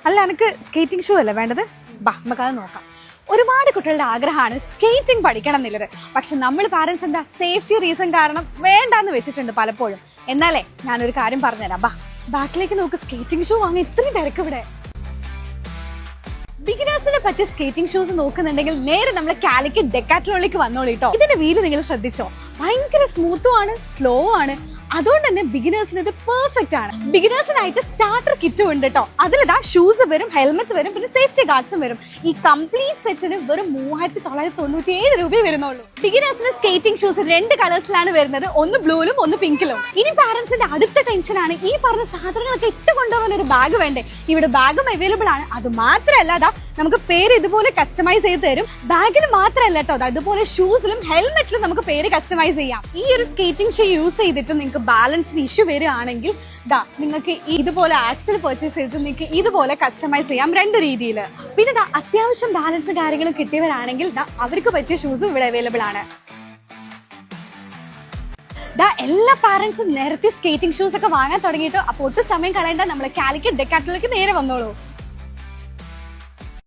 അല്ല എനിക്ക് skating shoe അല്ലേ വേണ്ടത്? ബാ നമുക്കത് നോക്കാം. ഒരുപാട് കുട്ടികളുടെ ആഗ്രഹമാണ് സ്കേറ്റിംഗ് പഠിക്കണം എന്നുള്ളത്. പക്ഷെ നമ്മൾ പാരന്റ്സ് എന്താ സേഫ്റ്റി റീസൺ കാരണം വേണ്ടാന്ന് വെച്ചിട്ടുണ്ട് പലപ്പോഴും. എന്നാലേ ഞാനൊരു കാര്യം പറഞ്ഞുതരാം. ബാക്കിലേക്ക് നോക്ക്, സ്കേറ്റിംഗ് ഷൂ വാങ്ങി ഇത്രയും തിരക്ക് ഇവിടെ. ബിഗിനേഴ്സിനെ പറ്റിയ സ്കേറ്റിംഗ് ഷൂസ് നോക്കുന്നുണ്ടെങ്കിൽ നേരെ നമ്മൾ കാലിക്കറ്റ് ഡെക്കാത്ലോണിലേക്ക് വന്നോളൂ കേട്ടോ. ഇതിന്റെ വീല് നിങ്ങൾ ശ്രദ്ധിച്ചോ? ഭയങ്കര സ്മൂത്തും ആണ്, സ്ലോ ആണ്. അതുകൊണ്ട് തന്നെ ബിഗിനേഴ്സിന് ഇത് പെർഫെക്റ്റ് ആണ്. ബിഗിനേഴ്സിനായിട്ട് സ്റ്റാർട്ടർ കിറ്റും ഉണ്ട് കേട്ടോ. അതിലിതാ ഷൂസ് വരും, ഹെൽമെറ്റ് വരും, പിന്നെ സേഫ്റ്റി ഗാർഡ്സും വരും. ഈ കംപ്ലീറ്റ് സെറ്റിന് വെറും 3997 രൂപയെ വരുന്നുള്ളൂ. ബിഗിനേഴ്സിന് സ്കേറ്റിംഗ് ഷൂസ് 2 കളേഴ്സിലാണ് വരുന്നത്, ഒന്ന് ബ്ലൂയിലും ഒന്ന് പിങ്കിലും. ഇനി പാരന്റ്സിന്റെ അടുത്ത ടെൻഷനാണ് ഈ പറഞ്ഞ സാധനങ്ങളൊക്കെ ഇട്ട് കൊണ്ടുപോകാൻ ഒരു ബാഗ് വേണ്ടേ. ഇവിടെ ബാഗും അവൈലബിൾ ആണ്. അത് മാത്രമല്ല നമുക്ക് പേര് ഇതുപോലെ കസ്റ്റമൈസ് ചെയ്ത് തരും. ബാഗിൽ മാത്രമല്ല കേട്ടോ, അതുപോലെ ഷൂസിലും ഹെൽമെറ്റിലും നമുക്ക് പേര് കസ്റ്റമൈസ് ചെയ്യാം. ഈ ഒരു സ്കേറ്റിംഗ് ഷൂ യൂസ് ചെയ്തിട്ട് നിങ്ങൾക്ക് ബാലൻസിന് ഇഷ്യൂ വരികയാണെങ്കിൽ നിങ്ങൾക്ക് ഇതുപോലെ ആക്സിൽ പർച്ചേസ് ചെയ്തിട്ട് നിങ്ങൾക്ക് ഇതുപോലെ കസ്റ്റമൈസ് ചെയ്യാം 2 രീതിയിൽ. പിന്നെ അത്യാവശ്യം ബാലൻസ് കാര്യങ്ങളും കിട്ടിയവരാണെങ്കിൽ അവർക്ക് പറ്റിയ ഷൂസും ഇവിടെ അവൈലബിൾ ആണ്. എല്ലാ പാരന്റ്സും നേരത്തെ സ്കേറ്റിംഗ് ഷൂസ് ഒക്കെ വാങ്ങാൻ തുടങ്ങിയിട്ട്. അപ്പോൾ ഒട്ടും സമയം കളയേണ്ട, നമ്മൾ കാലിക്കറ്റ് ഡെക്കാത്ലോണിലേക്ക് നേരെ വന്നോളൂ.